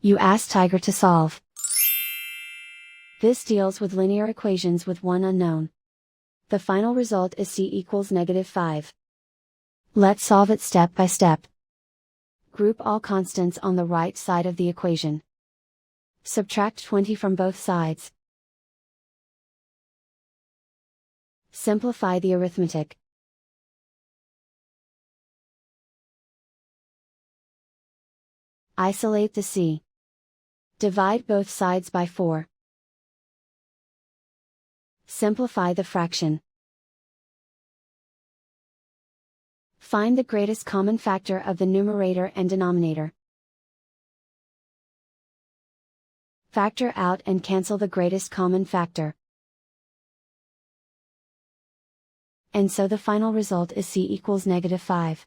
You ask Tiger to solve. This deals with linear equations with one unknown. The final result is c equals -5. Let's solve it step by step. Group all constants on the right side of the equation. Subtract 20 from both sides. Simplify the arithmetic. Isolate the c. Divide both sides by 4. Simplify the fraction. Find the greatest common factor of the numerator and denominator. Factor out and cancel the greatest common factor. And so the final result is c equals -5.